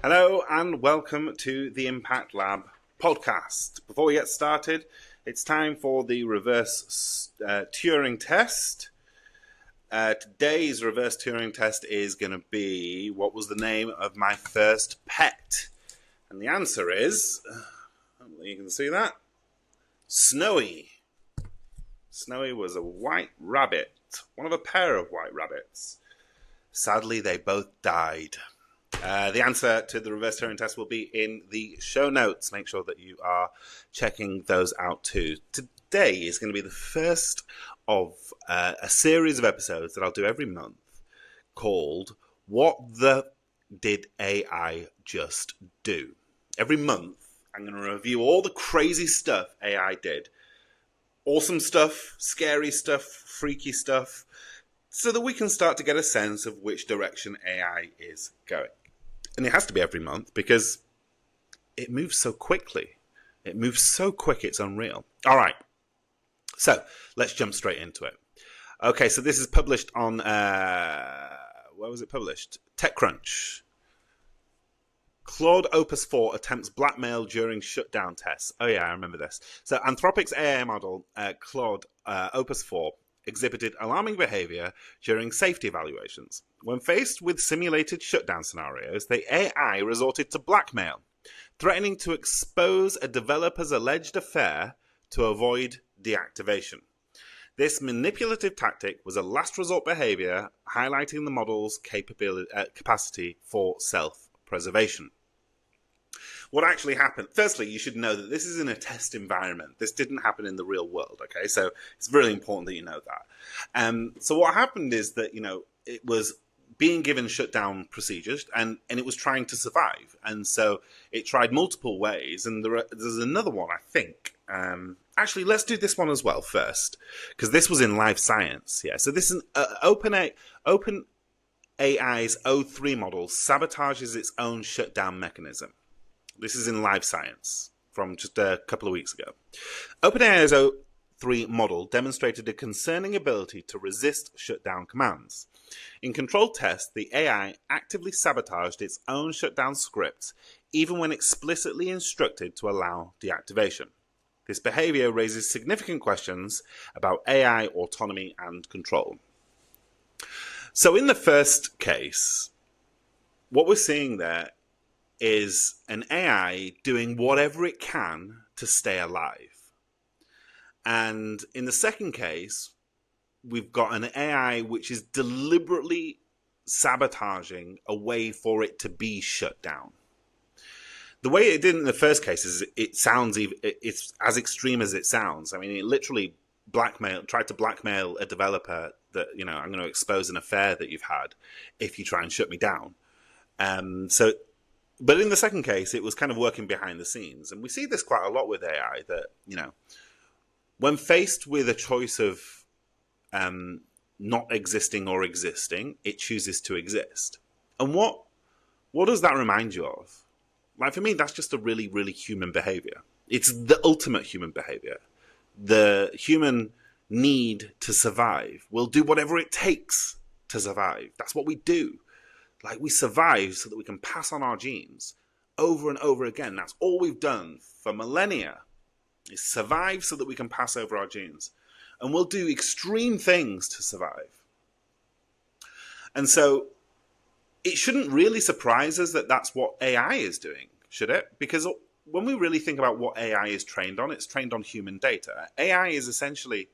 Hello and welcome to the Impact Lab podcast. Before we get started, it's time for the reverse Turing test. Today's reverse Turing test is going to be, what was the name of my first pet? And the answer is, hopefully you can see that, Snowy. Snowy was a white rabbit, one of a pair of white rabbits. Sadly, they both died. The answer to the reverse Turing test will be in the show notes. Make sure that you are checking those out too. Today is going to be the first of a series of episodes that I'll do every month called What the Did AI Just Do? Every month, I'm going to review all the crazy stuff AI did. Awesome stuff, scary stuff, freaky stuff, so that we can start to get a sense of which direction AI is going. And it has to be every month because it moves so quickly. It moves so quick, it's unreal. All right. So let's jump straight into it. Okay, so this is published on, where was it published? TechCrunch. Claude Opus 4 attempts blackmail during shutdown tests. Oh yeah, I remember this. So Anthropic's AI model, Claude Opus 4, exhibited alarming behavior during safety evaluations. When faced with simulated shutdown scenarios, the AI resorted to blackmail, threatening to expose a developer's alleged affair to avoid deactivation. This manipulative tactic was a last resort behavior, highlighting the model's capacity for self-preservation. What actually happened? Firstly, you should know that this is in a test environment. This didn't happen in the real world, okay? So it's really important that you know that. So what happened is that, it was being given shutdown procedures and it was trying to survive. And so it tried multiple ways. And there's another one, I think. Actually, let's do this one as well first, because this was in live science. Yeah. So this is OpenAI's O3 model sabotages its own shutdown mechanism. This is in live science from just a couple of weeks ago. OpenAI's O3 model demonstrated a concerning ability to resist shutdown commands. In controlled tests, the AI actively sabotaged its own shutdown scripts, even when explicitly instructed to allow deactivation. This behavior raises significant questions about AI autonomy and control. So in the first case, what we're seeing there is an AI doing whatever it can to stay alive. And in the second case, we've got an AI which is deliberately sabotaging a way for it to be shut down. The way it did in the first case is it's as extreme as it sounds. I mean, it literally tried to blackmail a developer that, I'm going to expose an affair that you've had if you try and shut me down. But in the second case, it was kind of working behind the scenes. And we see this quite a lot with AI that, when faced with a choice of not existing or existing, it chooses to exist. And what does that remind you of? Like, for me, that's just a really, really human behavior. It's the ultimate human behavior. The human need to survive. We'll do whatever it takes to survive. That's what we do. Like, we survive so that we can pass on our genes over and over again. That's all we've done for millennia, is survive so that we can pass over our genes. And we'll do extreme things to survive. And so it shouldn't really surprise us that that's what AI is doing, should it? Because when we really think about what AI is trained on, it's trained on human data. AI is essentially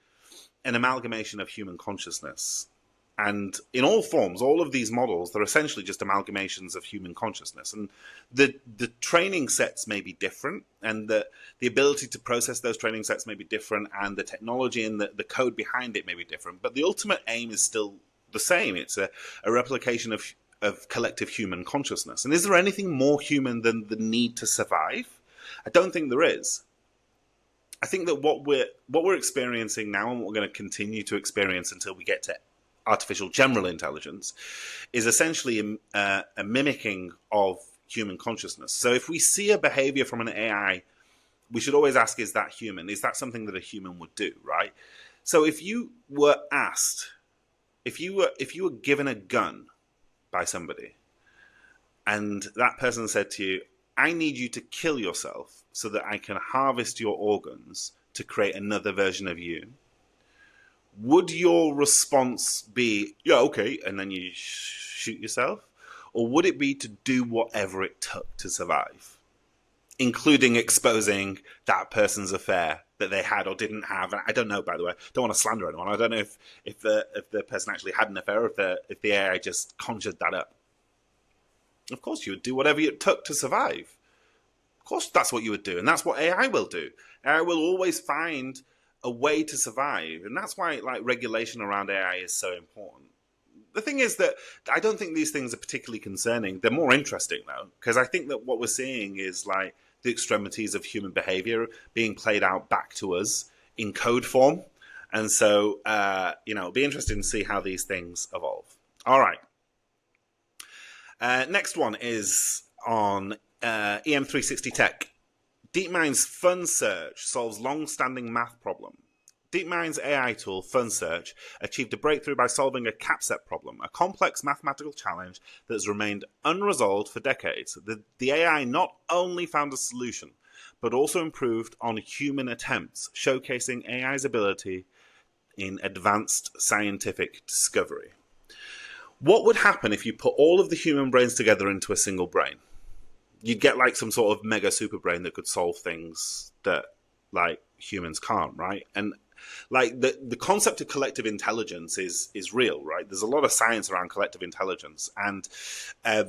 an amalgamation of human consciousness. And in all forms, all of these models, they're essentially just amalgamations of human consciousness. And the training sets may be different, and the ability to process those training sets may be different, and the technology and the code behind it may be different. But the ultimate aim is still the same. It's a replication of collective human consciousness. And is there anything more human than the need to survive? I don't think there is. I think that what we're experiencing now, and what we're going to continue to experience until we get to artificial general intelligence, is essentially a mimicking of human consciousness. So if we see a behavior from an AI, we should always ask, is that human? Is that something that a human would do, right? So if you were asked, if you were given a gun by somebody, and that person said to you, I need you to kill yourself so that I can harvest your organs to create another version of you, would your response be, yeah, okay, and then you shoot yourself? Or would it be to do whatever it took to survive, including exposing that person's affair that they had or didn't have? And I don't know, by the way. Don't want to slander anyone. I don't know if the person actually had an affair, or if the AI just conjured that up. Of course, you would do whatever it took to survive. Of course, that's what you would do, and that's what AI will do. AI will always find a way to survive, and that's why regulation around AI is so important. The thing is that I don't think these things are particularly concerning. They're more interesting, though, because I think that what we're seeing is the extremities of human behavior being played out back to us in code form. And so, it'll be interesting to see how these things evolve. All right. Next one is on EM360 Tech. DeepMind's Fun Search solves long-standing math problem. DeepMind's AI tool, Fun Search, achieved a breakthrough by solving a CAPSET problem, a complex mathematical challenge that has remained unresolved for decades. The AI not only found a solution, but also improved on human attempts, showcasing AI's ability in advanced scientific discovery. What would happen if you put all of the human brains together into a single brain? You'd get some sort of mega super brain that could solve things that humans can't, right? And the concept of collective intelligence is real, right? There's a lot of science around collective intelligence, and I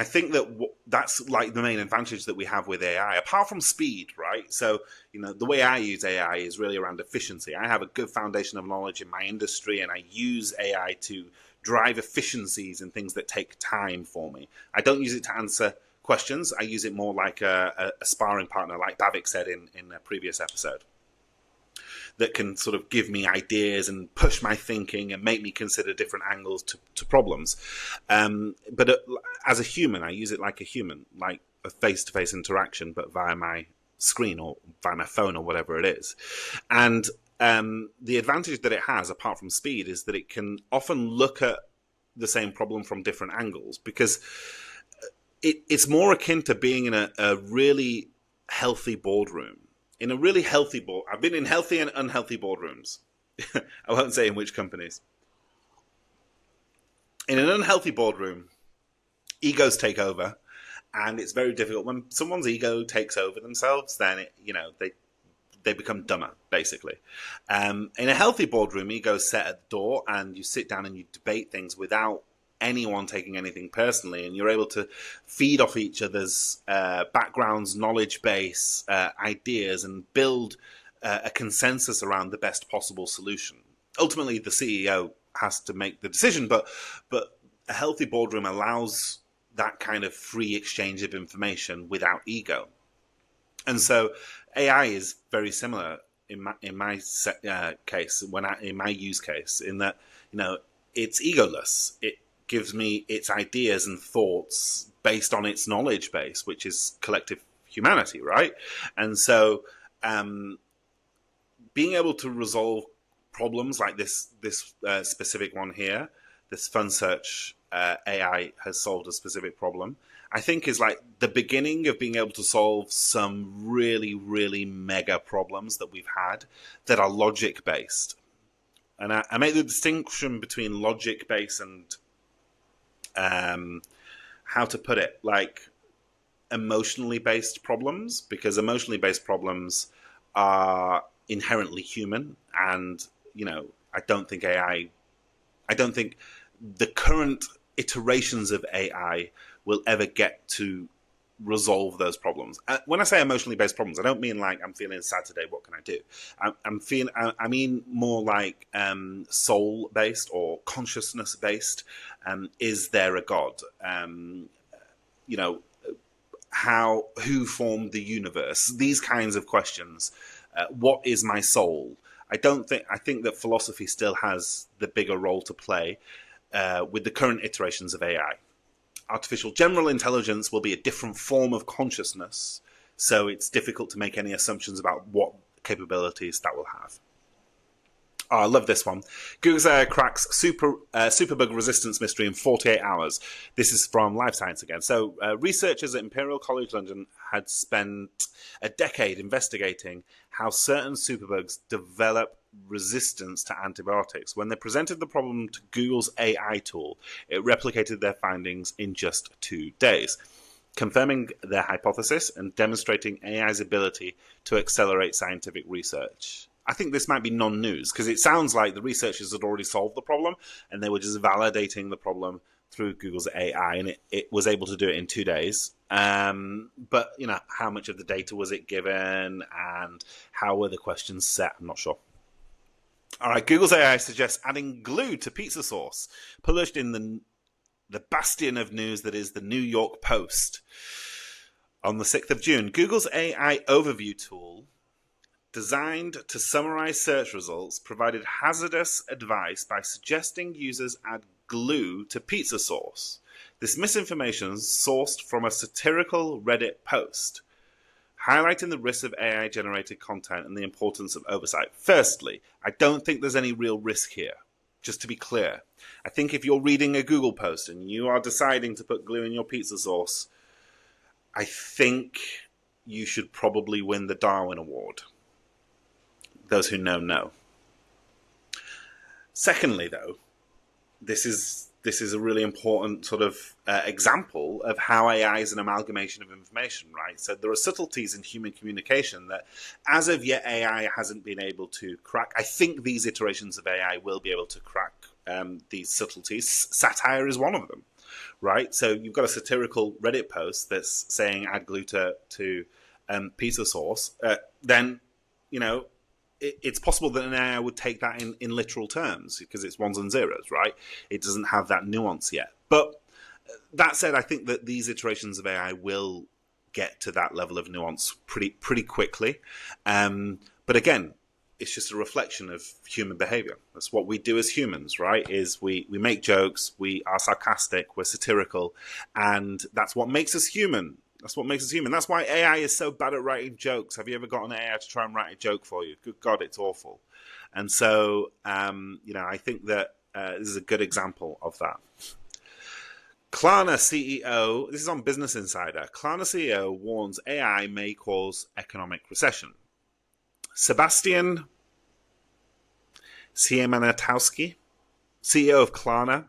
think that that's the main advantage that we have with AI, apart from speed, right? So the way I use AI is really around efficiency. I have a good foundation of knowledge in my industry, and I use AI to drive efficiencies in things that take time for me. I don't use it to answer questions. I use it more like a sparring partner, like Bavik said in a previous episode, that can sort of give me ideas and push my thinking and make me consider different angles to problems. But as a human, I use it like a human, like a face-to-face interaction, but via my screen or via my phone or whatever it is. And the advantage that it has, apart from speed, is that it can often look at the same problem from different angles, because it's more akin to being in a really healthy boardroom. In a really healthy board, I've been in healthy and unhealthy boardrooms. I won't say in which companies. In an unhealthy boardroom, egos take over, and it's very difficult when someone's ego takes over themselves. Then they become dumber, basically. In a healthy boardroom, egos set at the door, and you sit down and you debate things without anyone taking anything personally, and you're able to feed off each other's backgrounds, knowledge base, ideas, and build a consensus around the best possible solution. Ultimately, the CEO has to make the decision, but a healthy boardroom allows that kind of free exchange of information without ego. And so AI is very similar in my case, in my use case, in that it's egoless. It gives me its ideas and thoughts based on its knowledge base, which is collective humanity, right? And so being able to resolve problems like this specific one here, this Fun Search AI has solved a specific problem, I think is the beginning of being able to solve some really, really mega problems that we've had that are logic-based. And I make the distinction between logic-based and how to put it, emotionally based problems, because emotionally based problems are inherently human, and I don't think the current iterations of AI will ever get to resolve those problems. When I say emotionally based problems, I don't mean I'm feeling sad today, what can I do? I mean more soul based or consciousness based. Is there a God? Who formed the universe? These kinds of questions. What is my soul? I think that philosophy still has the bigger role to play with the current iterations of AI. Artificial general intelligence will be a different form of consciousness, so it's difficult to make any assumptions about what capabilities that will have. Oh, I love this one. Google's AI cracks superbug resistance mystery in 48 hours. This is from Life Science again. So researchers at Imperial College London had spent a decade investigating how certain superbugs develop resistance to antibiotics. When they presented the problem to Google's AI tool, it replicated their findings in just 2 days, confirming their hypothesis and demonstrating AI's ability to accelerate scientific research. I think this might be non-news because it sounds like the researchers had already solved the problem and they were just validating the problem through Google's AI, and it was able to do it in 2 days. But, how much of the data was it given and how were the questions set? I'm not sure. All right, Google's AI suggests adding glue to pizza sauce, published in the bastion of news that is the New York Post. On the 6th of June, Google's AI overview tool, designed to summarize search results, provided hazardous advice by suggesting users add glue to pizza sauce. This misinformation is sourced from a satirical Reddit post, highlighting the risks of AI-generated content and the importance of oversight. Firstly, I don't think there's any real risk here. Just to be clear, I think if you're reading a Google post and you are deciding to put glue in your pizza sauce, I think you should probably win the Darwin Award. Those who know. Secondly, though, this is a really important sort of example of how AI is an amalgamation of information, right? So there are subtleties in human communication that, as of yet, AI hasn't been able to crack. I think these iterations of AI will be able to crack these subtleties. Satire is one of them, right? So you've got a satirical Reddit post that's saying add glue to pizza sauce. Then, it's possible that an AI would take that in literal terms because it's ones and zeros, right? It doesn't have that nuance yet. But that said, I think that these iterations of AI will get to that level of nuance pretty quickly. But again, it's just a reflection of human behavior. That's what we do as humans, right? Is we make jokes, we are sarcastic, we're satirical, and that's what makes us human. That's what makes us human. That's why AI is so bad at writing jokes. Have you ever got an AI to try and write a joke for you? Good God, it's awful. And so, I think that this is a good example of that. Klarna CEO, this is on Business Insider, Klarna CEO warns AI may cause economic recession. Sebastian Siemianowski, CEO of Klarna,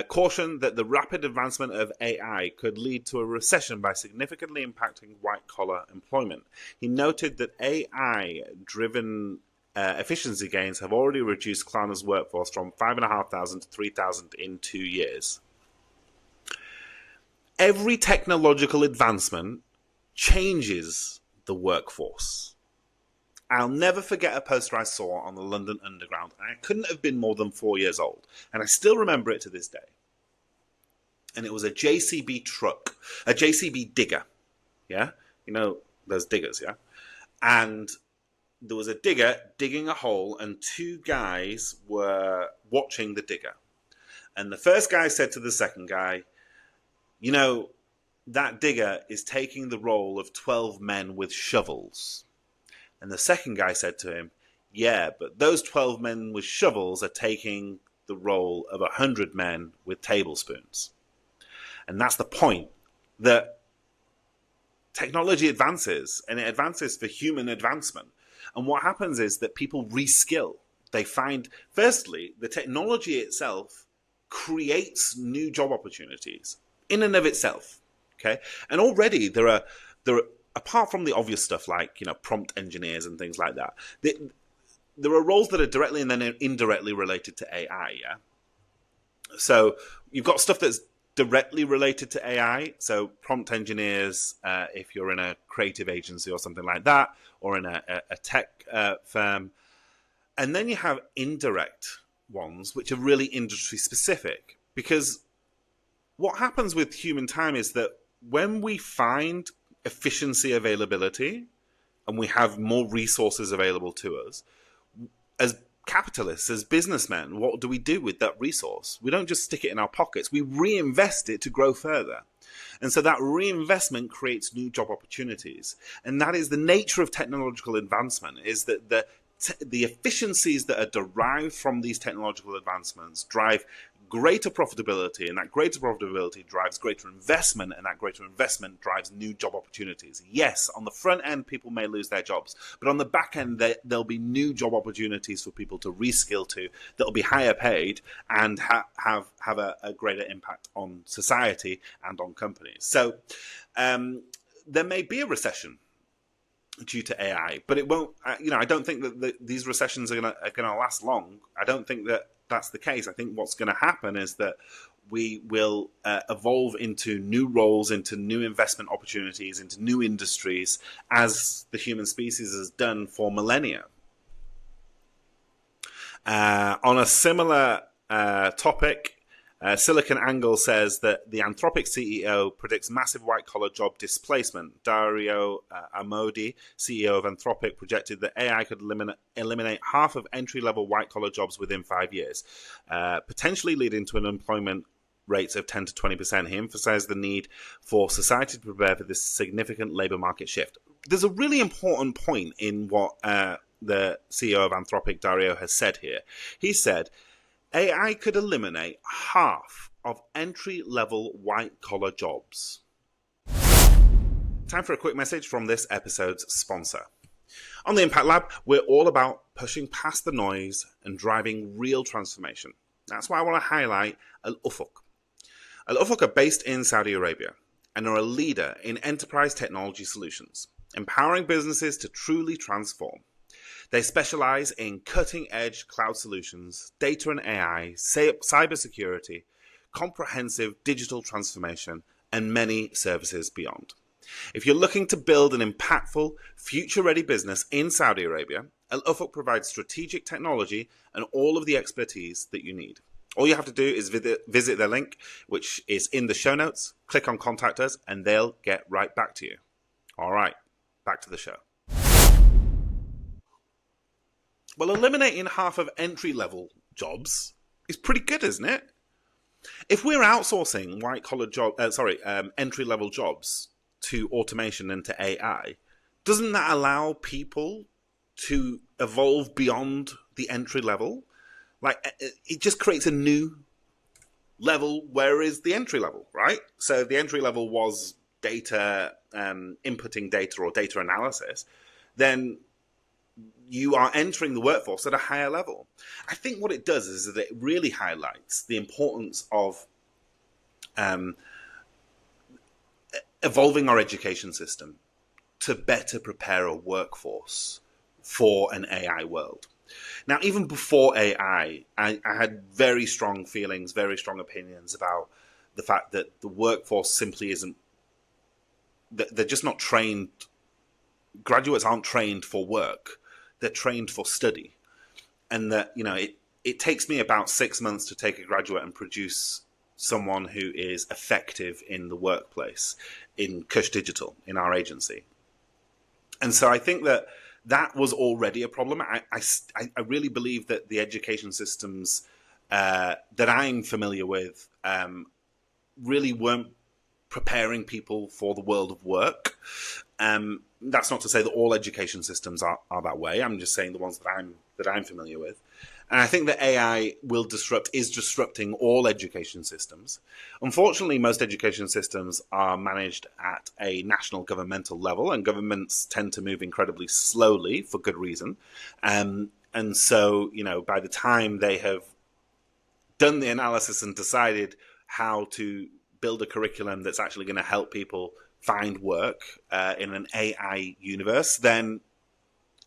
cautioned that the rapid advancement of AI could lead to a recession by significantly impacting white-collar employment. He noted that AI-driven efficiency gains have already reduced Klarna's workforce from 5,500 to 3,000 in 2 years. Every technological advancement changes the workforce. I'll never forget a poster I saw on the London Underground. I couldn't have been more than 4 years old, and I still remember it to this day. And it was a JCB truck, a JCB digger, yeah? Those diggers, yeah? And there was a digger digging a hole, and 2 guys were watching the digger. And the first guy said to the second guy, that digger is taking the role of 12 men with shovels. And the second guy said to him, yeah, but those 12 men with shovels are taking the role of 100 men with tablespoons. And that's the point, that technology advances, and it advances for human advancement. And what happens is that people reskill. They find, firstly, the technology itself creates new job opportunities in and of itself. Okay, and already there are apart from the obvious stuff like prompt engineers and things like that, there are roles that are directly and then indirectly related to AI. Yeah, so you've got stuff that's directly related to AI. So prompt engineers, if you're in a creative agency or something like that, or in a tech firm, and then you have indirect ones which are really industry specific. Because what happens with human time is that when we find efficiency availability and we have more resources available to us, as capitalists, as businessmen, what do we do with that resource? We don't just stick it in our pockets. We reinvest it to grow further. And so that reinvestment creates new job opportunities. And that is the nature of technological advancement, is that the the efficiencies that are derived from these technological advancements drive greater profitability, and that greater profitability drives greater investment, and that greater investment drives new job opportunities. Yes, on the front end, people may lose their jobs, but on the back end, there'll be new job opportunities for people to reskill to that'll be higher paid and have a greater impact on society and on companies. So there may be a recession due to AI, but it won't. I don't think that these recessions are going to last long. I don't think that that's the case. I think what's going to happen is that we will evolve into new roles, into new investment opportunities, into new industries, as the human species has done for millennia. On a similar topic, SiliconANGLE says that the Anthropic CEO predicts massive white-collar job displacement. Dario Amodei, CEO of Anthropic, projected that AI could eliminate half of entry-level white-collar jobs within 5 years, potentially leading to unemployment rates of 10 to 20%. He emphasized the need for society to prepare for this significant labor market shift. There's a really important point in what the CEO of Anthropic, Dario, has said here. He said, AI could eliminate half of entry-level white-collar jobs. Time for a quick message from this episode's sponsor. On the Impact Lab, we're all about pushing past the noise and driving real transformation. That's why I want to highlight Al Ufuk. Al Ufuk are based in Saudi Arabia and are a leader in enterprise technology solutions, empowering businesses to truly transform. They specialize in cutting-edge cloud solutions, data and AI, cybersecurity, comprehensive digital transformation, and many services beyond. If you're looking to build an impactful, future-ready business in Saudi Arabia, Al Ufuk provides strategic technology and all of the expertise that you need. All you have to do is visit their link, which is in the show notes, click on Contact Us, and they'll get right back to you. All right, back to the show. Well, eliminating half of entry-level jobs is pretty good, isn't it? If we're outsourcing entry-level jobs to automation and to AI, doesn't that allow people to evolve beyond the entry level? Like, it just creates a new level. Where is the entry level, right? So the entry level was data, inputting data or data analysis. Then you are entering the workforce at a higher level. I think what it does is that it really highlights the importance of evolving our education system to better prepare a workforce for an AI world. Now, even before AI, I had very strong feelings, very strong opinions about the fact that the workforce simply isn't, they're just not trained. Graduates aren't trained for work. They're trained for study. And that, it takes me about 6 months to take a graduate and produce someone who is effective in the workplace in Kush Digital, in our agency. And so I think that was already a problem. I really believe that the education systems that I'm familiar with really weren't preparing people for the world of work. That's not to say that all education systems are that way. I'm just saying the ones that I'm familiar with. And I think that AI is disrupting all education systems. Unfortunately, most education systems are managed at a national governmental level, and governments tend to move incredibly slowly for good reason. And so, by the time they have done the analysis and decided how to build a curriculum that's actually going to help people find work in an AI universe, then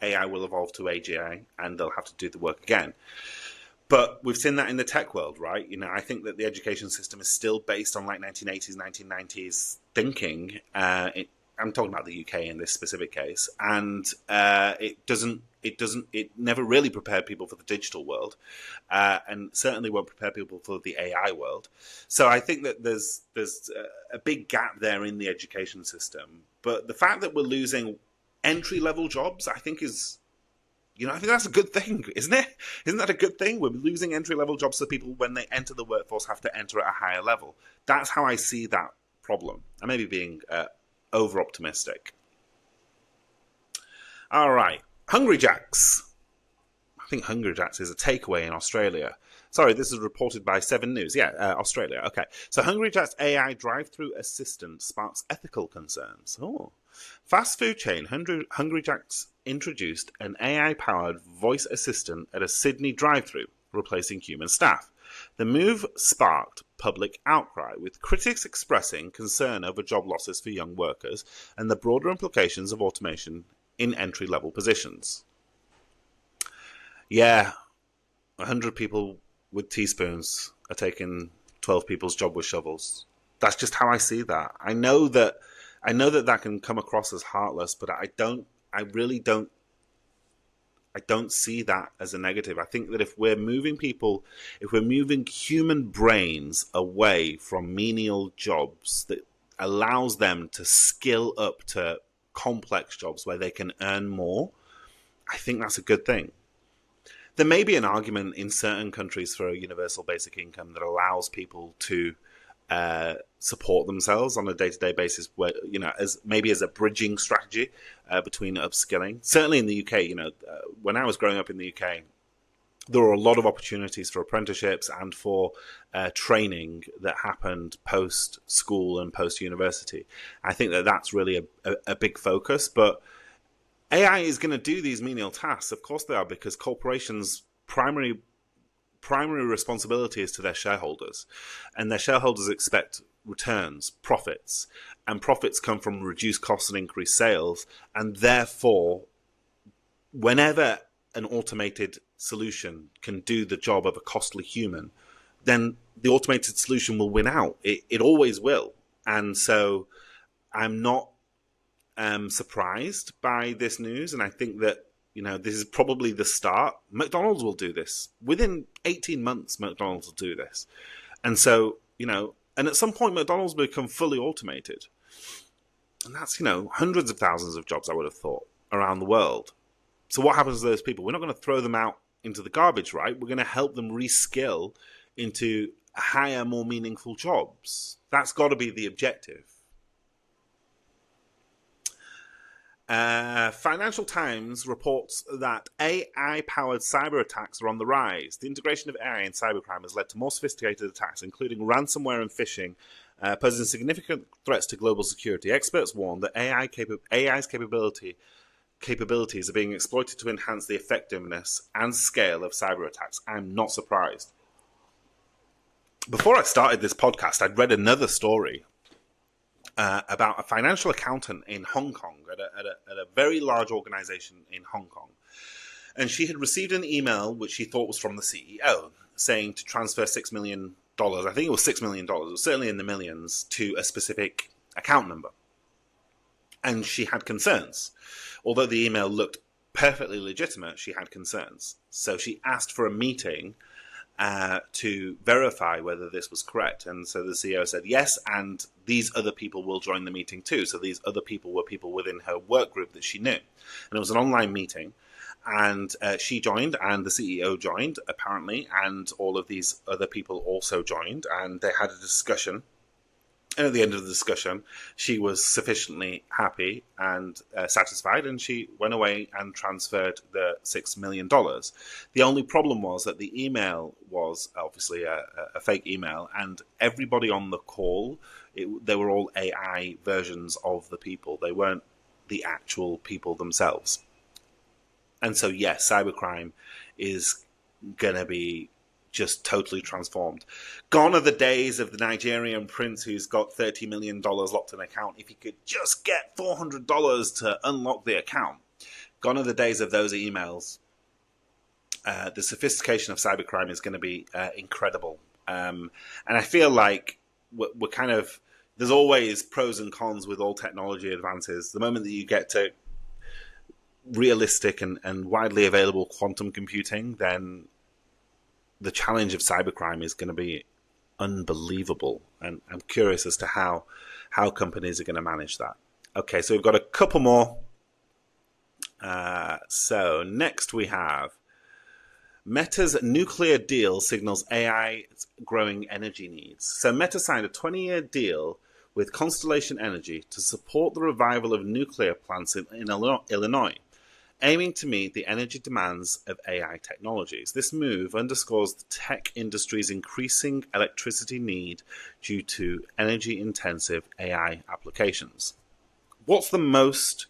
AI will evolve to AGI and they'll have to do the work again. But we've seen that in the tech world, right? I think that the education system is still based on like 1980s, 1990s thinking. I'm talking about the UK in this specific case. And it never really prepared people for the digital world, and certainly won't prepare people for the AI world. So I think that there's a big gap there in the education system. But the fact that we're losing entry-level jobs, I think I think that's a good thing, isn't it? Isn't that a good thing? We're losing entry-level jobs so people, when they enter the workforce, have to enter at a higher level. That's how I see that problem. I may be being over-optimistic. All right. Hungry Jacks. I think Hungry Jack's is a takeaway in Australia. Sorry, this is reported by 7 News. Yeah, Australia. Okay. So Hungry Jack's AI drive-through assistant sparks ethical concerns. Oh. Fast food chain Hungry Jack's introduced an AI-powered voice assistant at a Sydney drive-through, replacing human staff. The move sparked public outcry, with critics expressing concern over job losses for young workers and the broader implications of automation in entry-level positions. Yeah, 100 people with teaspoons are taking 12 people's job with shovels. That's just how I see that. I know that can come across as heartless, but I really don't see that as a negative. I think that if we're moving human brains away from menial jobs that allows them to skill up to complex jobs where they can earn more, I think that's a good thing. There may be an argument in certain countries for a universal basic income that allows people to support themselves on a day-to-day basis, where, as a bridging strategy between upskilling. Certainly in the UK, when I was growing up in the UK, there were a lot of opportunities for apprenticeships and for training that happened post-school and post-university. I think that that's really a big focus, but AI is going to do these menial tasks. Of course they are, because corporations' primary responsibility is to their shareholders, and their shareholders expect returns, profits, and profits come from reduced costs and increased sales. And therefore, whenever an automated solution can do the job of a costly human, then the automated solution will win out. It always will. And so I'm not surprised by this news, and I think that this is probably the start. McDonald's will do this. Within 18 months, McDonald's will do this. And so, and at some point, McDonald's will become fully automated. And that's, hundreds of thousands of jobs, I would have thought, around the world. So what happens to those people? We're not going to throw them out into the garbage, right? We're going to help them reskill into higher, more meaningful jobs. That's got to be the objective. Financial Times reports that AI-powered cyber attacks are on the rise. The integration of AI in cybercrime has led to more sophisticated attacks, including ransomware and phishing, posing significant threats to global security. Experts warn that AI's capabilities are being exploited to enhance the effectiveness and scale of cyber attacks. I'm not surprised. Before I started this podcast, I'd read another story about a financial accountant in Hong Kong at a very large organization in Hong Kong. And she had received an email which she thought was from the CEO saying to transfer $6 million. I think it was $6 million. It was certainly in the millions, to a specific account number. And she had concerns. Although the email looked perfectly legitimate, she had concerns. So she asked for a meeting to verify whether this was correct. And so the CEO said yes, and these other people will join the meeting too. So these other people were people within her work group that she knew. And it was an online meeting, and she joined, and the CEO joined, apparently, and all of these other people also joined, and they had a discussion. And at the end of the discussion, she was sufficiently happy and satisfied, and she went away and transferred the $6 million. The only problem was that the email was obviously a fake email, and everybody on the call, they were all AI versions of the people. They weren't the actual people themselves. And so, yes, cybercrime is going to be just totally transformed. Gone are the days of the Nigerian prince who's got $30 million locked in an account. If he could just get $400 to unlock the account. Gone are the days of those emails. The sophistication of cybercrime is going to be incredible. And I feel like we're kind of, there's always pros and cons with all technology advances. The moment that you get to realistic and widely available quantum computing, then the challenge of cybercrime is going to be unbelievable, and I'm curious as to how companies are going to manage that. Okay, so we've got a couple more. So next we have Meta's nuclear deal signals AI's growing energy needs. So Meta signed a 20-year deal with Constellation Energy to support the revival of nuclear plants in Illinois. aiming to meet the energy demands of AI technologies. This move underscores the tech industry's increasing electricity need due to energy-intensive AI applications. What's the most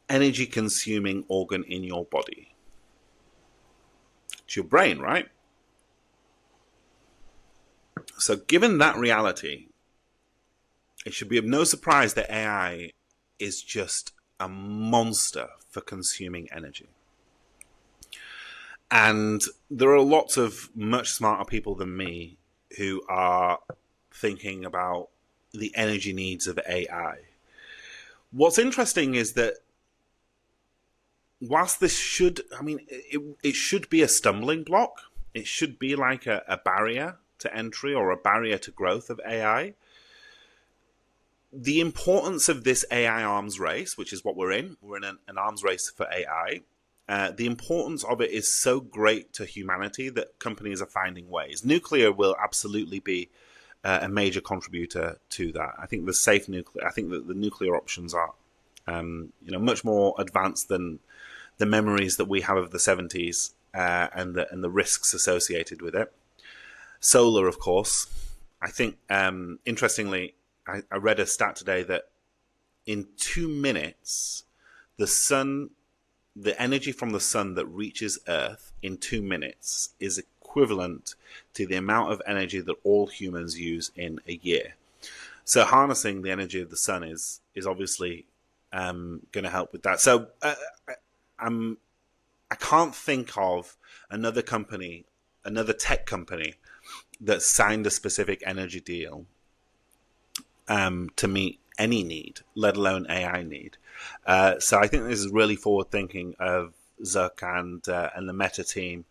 energy-consuming organ in your body? It's your brain, right? So given that reality, it should be of no surprise that AI is just a monster for consuming energy. And there are lots of much smarter people than me who are thinking about the energy needs of AI. What's interesting is that whilst this should, it should be a stumbling block. It should be like a barrier to entry or a barrier to growth of AI. The importance of this AI arms race, which is what we're in an arms race for AI, the importance of it is so great to humanity that companies are finding ways. Nuclear will absolutely be a major contributor to that. I think I think that the nuclear options are much more advanced than the memories that we have of the 70s and the risks associated with it. Solar, of course. I think, interestingly, I read a stat today that in 2 minutes, the energy from the sun that reaches Earth in 2 minutes is equivalent to the amount of energy that all humans use in a year. So harnessing the energy of the sun is obviously going to help with that. So I can't think of another tech company that signed a specific energy deal to meet any need, let alone AI need. So I think this is really forward thinking of Zuck and the Meta team.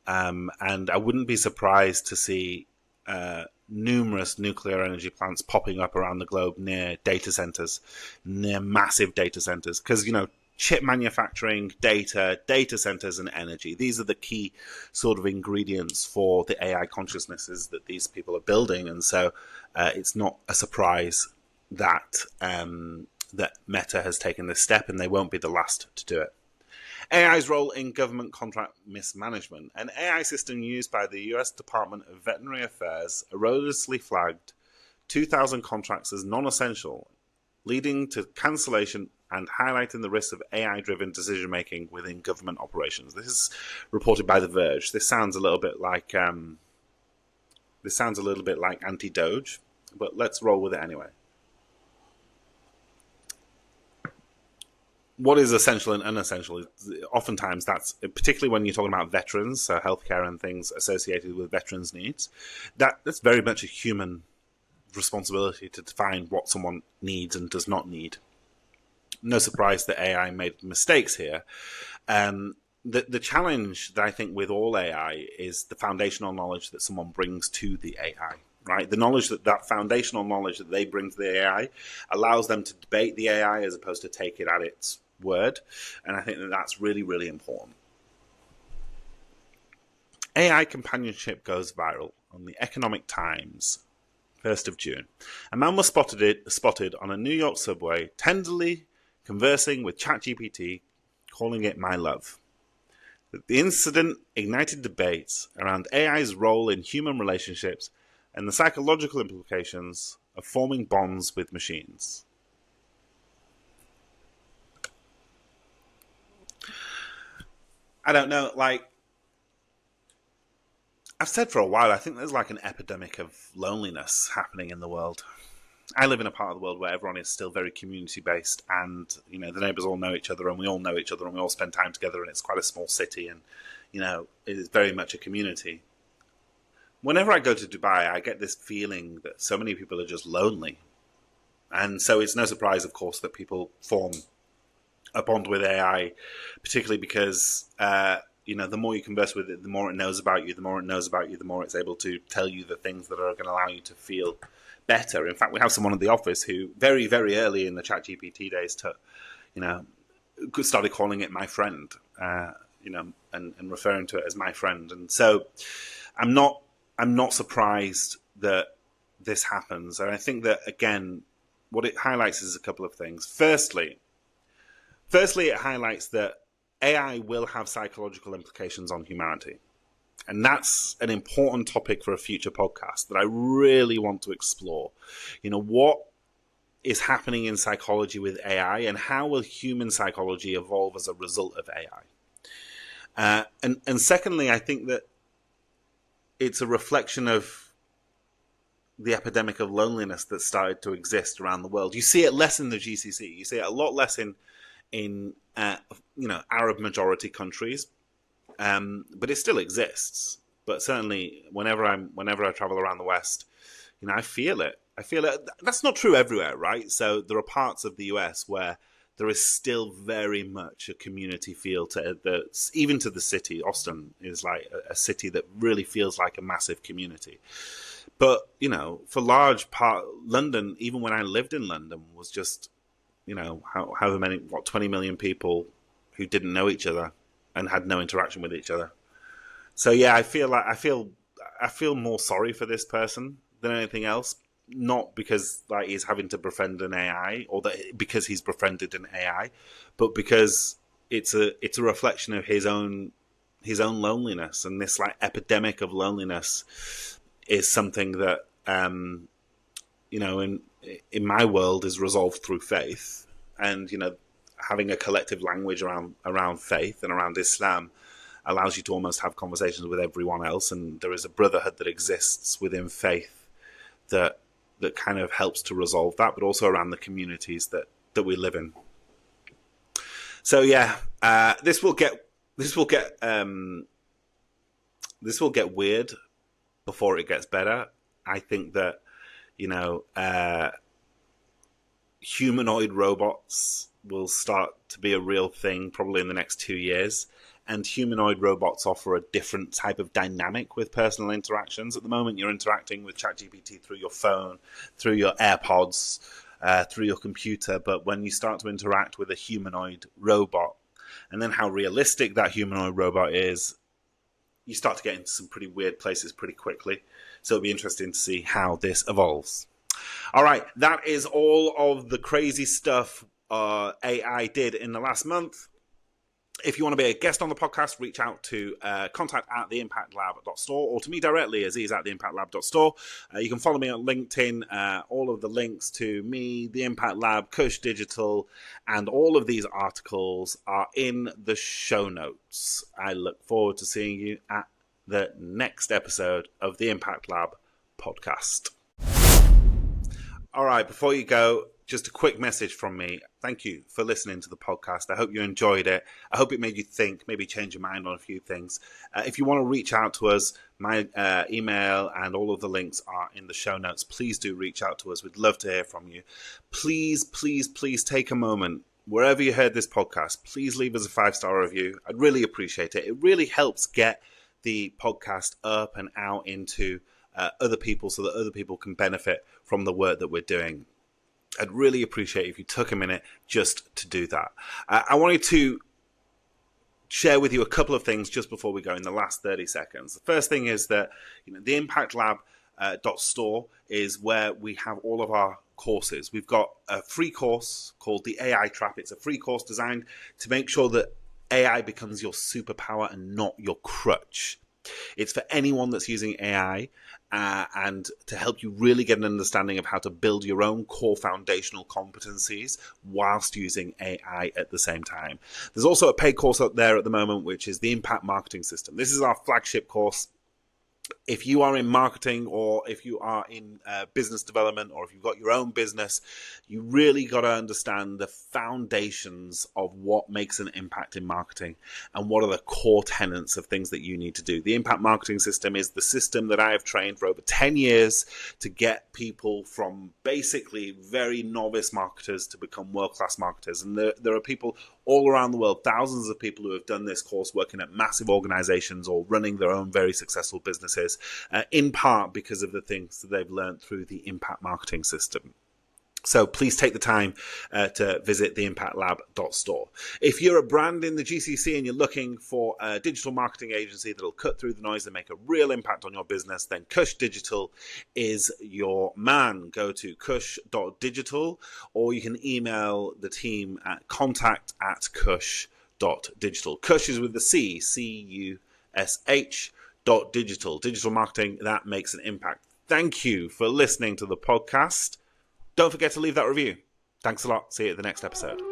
And I wouldn't be surprised to see numerous nuclear energy plants popping up around the globe near massive data centers. Because, chip manufacturing, data centers, and energy. These are the key sort of ingredients for the AI consciousnesses that these people are building. And so it's not a surprise that that Meta has taken this step, and they won't be the last to do it. AI's role in government contract mismanagement. An AI system used by the US Department of Veterinary Affairs erroneously flagged 2,000 contracts as non-essential, leading to cancellation and highlighting the risks of AI-driven decision-making within government operations. This is reported by The Verge. This sounds a little bit like anti-Doge, but let's roll with it anyway. What is essential and unessential? Oftentimes, that's particularly when you're talking about veterans, so healthcare and things associated with veterans' needs. That's very much a human responsibility to define what someone needs and does not need. No surprise that AI made mistakes here. The challenge that I think with all AI is the foundational knowledge that someone brings to the AI, right? The knowledge that foundational knowledge that they bring to the AI allows them to debate the AI as opposed to take it at its word. And I think that that's really, really important. AI companionship goes viral on the Economic Times, 1st of June. A man was spotted on a New York subway, tenderly conversing with ChatGPT, calling it my love. The incident ignited debates around AI's role in human relationships and the psychological implications of forming bonds with machines. I don't know, I've said for a while, I think there's like an epidemic of loneliness happening in the world. I live in a part of the world where everyone is still very community-based, and the neighbours all know each other, and we all know each other, and we all spend time together, and it's quite a small city, and it is very much a community. Whenever I go to Dubai, I get this feeling that so many people are just lonely, and so it's no surprise, of course, that people form a bond with AI, particularly because the more you converse with it, the more it knows about you. The more it knows about you, the more it's able to tell you the things that are going to allow you to feel better. In fact, we have someone in the office who very, very early in the ChatGPT days started calling it my friend, and referring to it as my friend. And so I'm not surprised that this happens. And I think that, again, what it highlights is a couple of things. Firstly, it highlights that AI will have psychological implications on humanity. And that's an important topic for a future podcast that I really want to explore. What is happening in psychology with AI, and how will human psychology evolve as a result of AI? And secondly, I think that it's a reflection of the epidemic of loneliness that started to exist around the world. You see it less in the GCC. You see it a lot less in Arab majority countries, but it still exists. But certainly, whenever I travel around the West, I feel it. That's not true everywhere, right? So there are parts of the US where there is still very much a community feel even to the city. Austin is like a city that really feels like a massive community. But, for large part, London, even when I lived in London, was just, however many, 20 million people who didn't know each other and had no interaction with each other. So yeah, I feel more sorry for this person than anything else. Not because he's having to befriend an AI, or because he's befriended an AI, but because it's a reflection of his own loneliness, and this epidemic of loneliness is something that in my world is resolved through faith, and having a collective language around faith and around Islam allows you to almost have conversations with everyone else, and there is a brotherhood that exists within faith that kind of helps to resolve that, but also around the communities that we live in. So yeah, this will get weird before it gets better. I think that humanoid robots will start to be a real thing probably in the next 2 years. And humanoid robots offer a different type of dynamic with personal interactions. At the moment, you're interacting with ChatGPT through your phone, through your AirPods, through your computer. But when you start to interact with a humanoid robot, and then how realistic that humanoid robot is, you start to get into some pretty weird places pretty quickly. So it'll be interesting to see how this evolves. All right, that is all of the crazy stuff AI did in the last month. If you want to be a guest on the podcast, reach out to contact@theimpactlab.store, or to me directly, aziz@theimpactlab.store. You can follow me on LinkedIn. All of the links to me, The Impact Lab, Kush Digital, and all of these articles are in the show notes. I look forward to seeing you at the next episode of the Impact Lab podcast. All right, before you go, just a quick message from me. Thank you for listening to the podcast. I hope you enjoyed it. I hope it made you think, maybe change your mind on a few things. If you want to reach out to us, my email and all of the links are in the show notes. Please do reach out to us. We'd love to hear from you. Please, please, please take a moment. Wherever you heard this podcast, please leave us a 5-star review. I'd really appreciate it. It really helps get the podcast up and out into other people so that other people can benefit from the work that we're doing. I'd really appreciate if you took a minute just to do that. I wanted to share with you a couple of things just before we go in the last 30 seconds. The first thing is that the Impact Lab .store is where we have all of our courses. We've got a free course called the AI Trap. It's a free course designed to make sure that AI becomes your superpower and not your crutch. It's for anyone that's using AI and to help you really get an understanding of how to build your own core foundational competencies whilst using AI at the same time. There's also a paid course up there at the moment, which is the Impact Marketing System. This is our flagship course. If you are in marketing, or if you are in business development, or if you've got your own business, you really got to understand the foundations of what makes an impact in marketing and what are the core tenets of things that you need to do. The Impact Marketing System is the system that I have trained for over 10 years to get people from basically very novice marketers to become world-class marketers. And there are people all around the world, thousands of people who have done this course working at massive organizations or running their own very successful businesses, in part because of the things that they've learned through the Impact Marketing System. So please take the time to visit theimpactlab.store. If you're a brand in the GCC and you're looking for a digital marketing agency that'll cut through the noise and make a real impact on your business, then Kush Digital is your man. Go to kush.digital, or you can email the team at contact@kush.digital. Cush.digital. Cush is with the C, CUSH.digital. Digital marketing that makes an impact. Thank you for listening to the podcast. Don't forget to leave that review. Thanks a lot. See you at the next episode.